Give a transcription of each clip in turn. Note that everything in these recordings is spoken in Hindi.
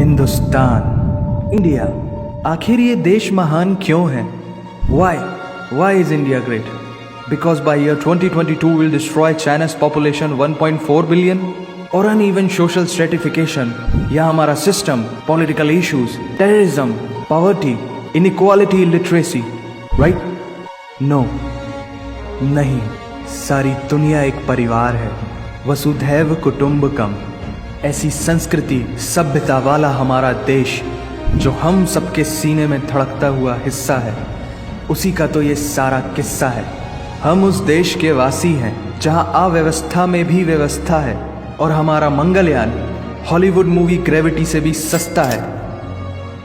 हिंदुस्तान, इंडिया, आखिर ये देश महान क्यों है? Why is India great? Because by year 2022 we'll destroy China's population 1.4 billion? और uneven social stratification या हमारा system, political issues, terrorism, poverty, inequality, literacy, right? No, नहीं, सारी दुनिया एक परिवार है, वसुधैव कुटुंबकम। ऐसी संस्कृति, सभ्यता वाला हमारा देश जो हम सबके सीने में धड़कता हुआ हिस्सा है, उसी का तो ये सारा किस्सा है। हम उस देश के वासी हैं जहां अव्यवस्था में भी व्यवस्था है, और हमारा मंगलयान हॉलीवुड मूवी ग्रेविटी से भी सस्ता है।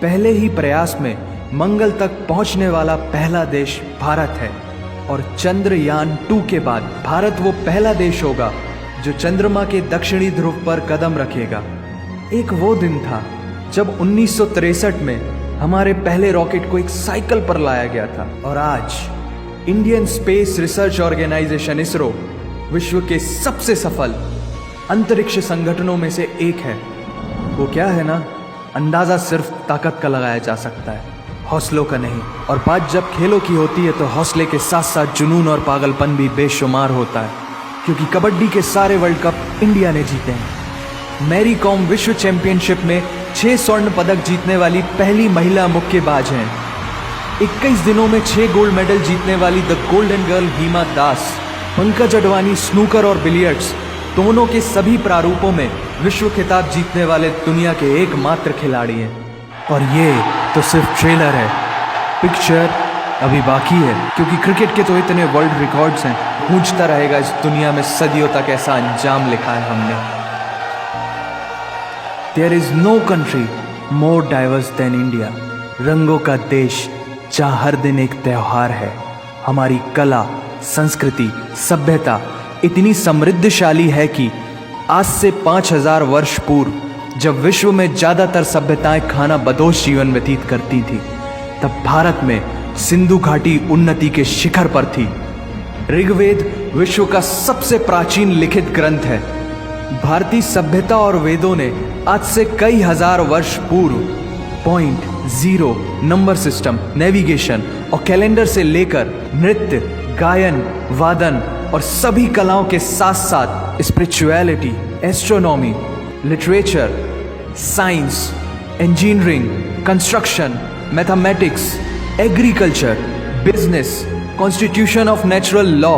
पहले ही प्रयास में मंगल तक पहुंचने वाला पहला देश भारत है, और चंद्रयान 2 के बाद भारत वो पहला देश होगा जो चंद्रमा के दक्षिणी ध्रुव पर कदम रखेगा। एक वो दिन था जब 1963 में हमारे पहले रॉकेट को एक साइकिल पर लाया गया था, और आज Indian space research organisation ISRO विश्व के सबसे सफल अंतरिक्ष संगठनों में से एक है। वो क्या है ना, अंदाजा सिर्फ ताकत का लगाया जा सकता है, हौसलों का नहीं। और बात जब खेलों की होती है तो हौसले के साथ साथ जुनून और पागलपन भी बेशुमार होता है, क्योंकि कबड्डी के सारे वर्ल्ड कप इंडिया ने जीते हैं। मैरी कॉम विश्व चैंपियनशिप में 6 स्वर्ण पदक जीतने वाली पहली महिला मुक्केबाज हैं। 21 दिनों में 6 गोल्ड मेडल जीतने वाली the golden girl Hima Das. Pankaj Advani snooker और बिलियर्ड्स दोनों के सभी प्रारूपों में विश्व खिताब जीतने वाले दुनिया के एकमात्र खिलाड़ी हैं। और ये तो सिर्फ ट्रेलर है, पिक्चर अभी बाकी है, क्योंकि क्रिकेट के तो इतने वर्ल्ड रिकॉर्ड्स हैं, गूंजता रहेगा इस दुनिया में सदियों तक ऐसा अंजाम लिखा है हमने। There is no country more diverse than India. रंगों का देश जहाँ हर दिन एक त्योहार है। हमारी कला, संस्कृति, सभ्यता इतनी समृद्धशाली है कि आज से 5000 वर्ष पूर्व जब विश्व में ज़्यादातर सभ्यताएं खाना बदोश जीवन व्यतीत करती थी, तब भारत में सिंधु घाटी उन्नति के शिखर पर थी। ऋग्वेद विश्व का सबसे प्राचीन लिखित ग्रंथ है। भारतीय सभ्यता और वेदों ने आज से कई हजार वर्ष पूर्व point, zero, number system, navigation और कैलेंडर से लेकर नृत्य, गायन, वादन और सभी कलाओं के साथ साथ spirituality, astronomy, literature, science, engineering, construction, mathematics, agriculture, business, constitution of natural law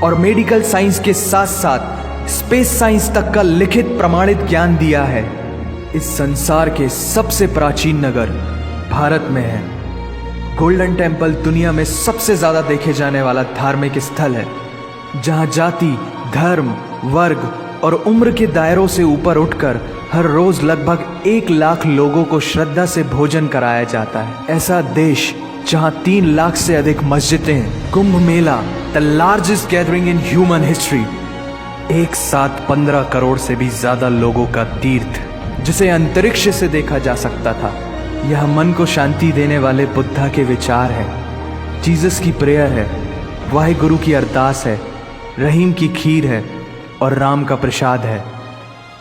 और मेडिकल साइंस के साथ साथ स्पेस साइंस तक का लिखित प्रमाणित ज्ञान दिया है। इस संसार के सबसे प्राचीन नगर भारत में है। गोल्डन टेम्पल दुनिया में सबसे ज्यादा देखे जाने वाला धार्मिक स्थल है, जहां जाति, धर्म, वर्ग और उम्र के दायरों से ऊपर उठकर हर रोज लगभग 1 लाख लोगों को श्रद्धा से भोजन कराया जाता है। ऐसा देश जहां 3 लाख से अधिक मस्जिदें हैं। Kumbh Mela, the largest gathering in human history, एक साथ 15 करोड़ से भी ज्यादा लोगों का तीर्थ, जिसे अंतरिक्ष से देखा जा सकता था। यह मन को शांति देने वाले बुद्धा के विचार है, जीसस की प्रेयर है, वाहिगुरु की अरदास है, रहीम की खीर है और राम का प्रसाद है।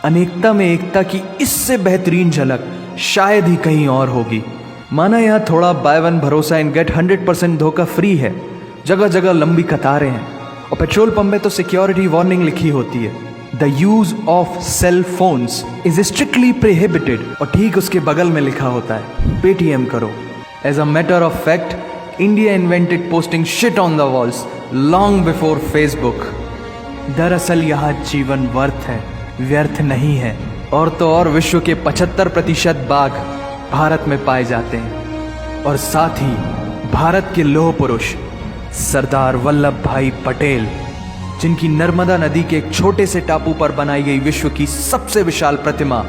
अनेकता में एकता की इससे बेहतरीन झलक शायद ही कहीं और होगी। माना यहाँ थोड़ा बाय वन भरोसा एंड गेट 100% धोखा फ्री है, जगह जगह लंबी कतारें हैं, और पेट्रोल पंप में तो सिक्योरिटी वार्निंग लिखी होती है, the use of cell phones is strictly prohibited, और ठीक उसके बगल में लिखा होता है पेटीएम करो। As a matter of fact, India invented posting shit on the walls long before Facebook. दरअसल यहाँ जीवन वर्थ है, व्यर्थ नहीं है। और तो और विश्व के 75% बाघ भारत में पाए जाते हैं, और साथ ही भारत के लौह पुरुष सरदार वल्लभ भाई पटेल, जिनकी नर्मदा नदी के एक छोटे से टापू पर बनाई गई विश्व की सबसे विशाल प्रतिमा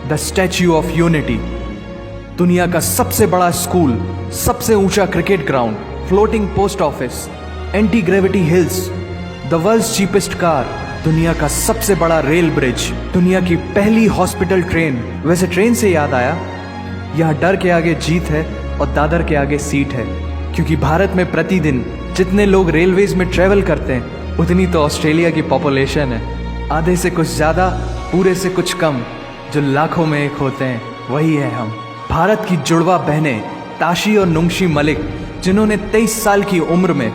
द स्टैच्यू ऑफ यूनिटी, दुनिया का सबसे बड़ा स्कूल, सबसे ऊंचा cricket ground, floating post office, anti gravity hills, the world's cheapest car, दुनिया का सबसे बड़ा रेल ब्रिज, दुनिया की पहली हॉस्पिटल ट्रेन। वैसे ट्रेन से याद आया, यह डर के आगे जीत है और दादर के आगे सीट है, क्योंकि भारत में प्रतिदिन जितने लोग रेलवेज में ट्रेवल करते हैं उतनी तो ऑस्ट्रेलिया की पॉपुलेशन है। आधे से कुछ ज़्यादा, पूरे से कुछ कम, जो लाखों में एक होते हैं। वही है हम, भारत की जुड़वा बहनें ताशी और नुंगशी मलिक, जिन्होंने 23 साल की उम्र में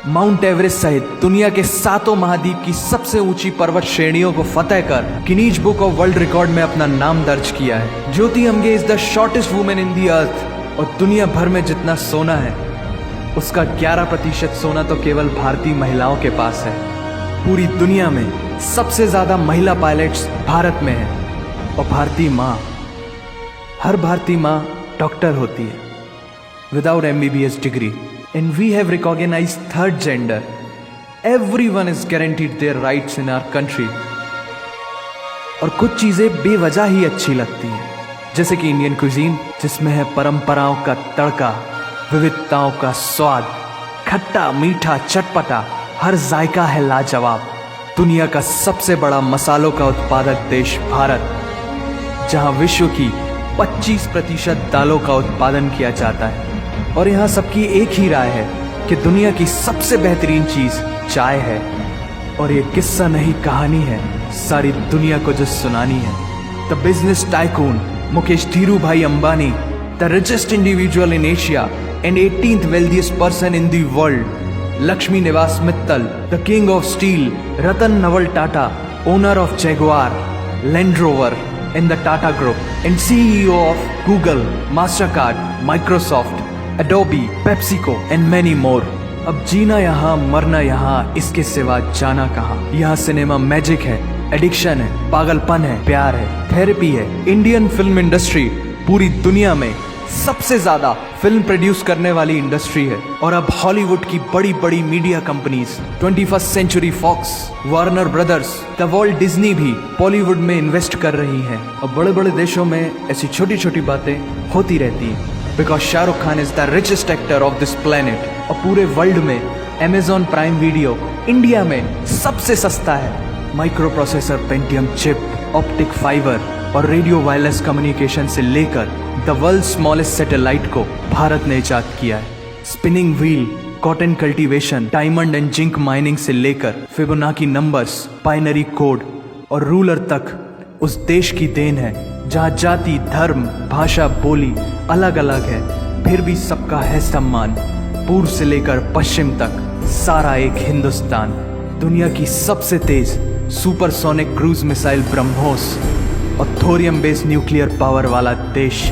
माउंट एवरेस्ट सहित दुनिया के 7 महाद्वीप की सबसे ऊंची पर्वत श्रेणियों को फतेह कर Guinness book of world record में अपना नाम दर्ज किया है। Jyoti Amge is the shortest women in the earth, और दुनिया भर में जितना सोना है उसका 11% सोना तो केवल भारतीय महिलाओं के पास है। पूरी दुनिया में सबसे ज्यादा महिला पायलट्स भारत में हैं, और हर भारतीय माँ डॉक्टर होती है without MBBS degree. And we have recognized third gender. Everyone is guaranteed their rights in our country. और कुछ चीजें बेवजह ही अच्छी लगती हैं, जैसे कि इंडियन क्विजीन, जिसमें है परंपराओं का तड़का, विविधताओं का स्वाद, खट्टा मीठा चटपटा, हर जायका है लाजवाब। दुनिया का सबसे बड़ा मसालों का उत्पादक देश भारत, जहां विश्व की 25% दालों का उत्पादन किया जाता है, और यहाँ सबकी एक ही राय है कि दुनिया की सबसे बेहतरीन चीज चाय है। और ये किस्सा नहीं कहानी है सारी दुनिया को जो सुनानी है। The business tycoon Mukesh Dhirubhai Ambani, the richest individual in Asia and 18th wealthiest person in the world, Lakshmi Niwas Mittal, the king of steel Ratan Naval Tata, owner of Jaguar, Land Rover and the Tata group and CEO of Google, Mastercard, Microsoft, Adobe, PepsiCo and many more। अब जीना यहाँ मरना यहाँ, इसके सिवा जाना कहाँ। यहाँ सिनेमा मैजिक है, एडिक्शन है, पागलपन है, प्यार है, थेरेपी है। इंडियन फिल्म इंडस्ट्री पूरी दुनिया में सबसे ज्यादा फिल्म प्रोड्यूस करने वाली इंडस्ट्री है। और अब हॉलीवुड की बड़ी बड़ी media companies, 21st Century Fox, Warner Brothers, the Walt Disney भी बॉलीवुड में इन्वेस्ट कर रही हैं। और बड़े बड़े देशों में ऐसी छोटी छोटी बातें होती रहती हैं, because Shahrukh Khan is the richest actor of this planet. और पूरे वर्ल्ड में Amazon प्राइम वीडियो इंडिया में सबसे सस्ता है। Micro processor, Pentium chip, optic fibre और रेडियो वायरलेस कम्युनिकेशन से लेकर द वर्ल्ड स्मॉलेस्ट सैटेलाइट को भारत ने इजाद किया है। Spinning wheel, cotton cultivation, diamond and zinc mining से लेकर फिबोनाची नंबर्स, बाइनरी कोड और रूलर तक उस देश की देन है, जहाँ जाति, धर्म, भाषा, बोली अलग अलग है, फिर भी सबका है सम्मान। पूर्व से लेकर पश्चिम तक सारा एक हिंदुस्तान। दुनिया की सबसे तेज सुपरसोनिक क्रूज मिसाइल ब्रह्मोस और थोरियम बेस्ड न्यूक्लियर पावर वाला देश,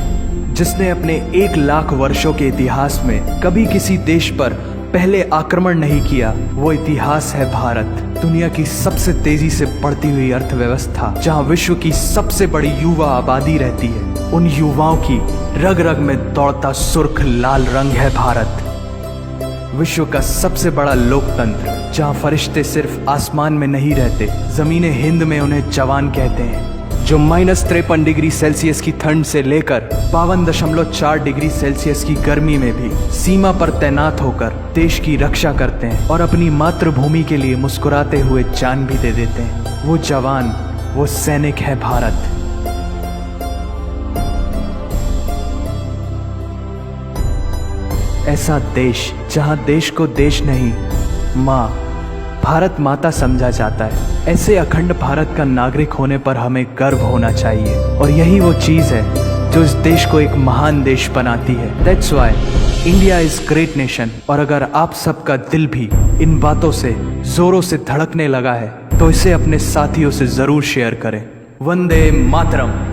जिसने अपने 1 लाख वर्षों के इतिहास में कभी किसी देश पर पहले आक्रमण नहीं किया, वो इतिहास है भारत। दुनिया की सबसे तेजी से बढ़ती हुई अर्थव्यवस्था, जहां विश्व की सबसे बड़ी युवा आबादी रहती है, उन युवाओं की रग रग में दौड़ता सुर्ख लाल रंग है भारत। विश्व का सबसे बड़ा लोकतंत्र, जहां फरिश्ते सिर्फ आसमान में नहीं रहते, जमीने हिंद में उन्हें जवान कहते हैं, जो -53 डिग्री सेल्सियस की ठंड से लेकर 52.4 डिग्री सेल्सियस की गर्मी में भी सीमा पर तैनात होकर देश की रक्षा करते हैं और अपनी मातृभूमि के लिए मुस्कुराते हुए जान भी दे देते हैं। वो जवान, वो सैनिक है भारत। ऐसा देश जहां देश को देश नहीं, माँ, भारत माता समझा जाता है। ऐसे अखंड भारत का नागरिक होने पर हमें गर्व होना चाहिए, और यही वो चीज है जो इस देश को एक महान देश बनाती है। That's why India is great nation. और अगर आप सबका दिल भी इन बातों से जोरों से धड़कने लगा है, तो इसे अपने साथियों से जरूर शेयर करें। वंदे मातरम।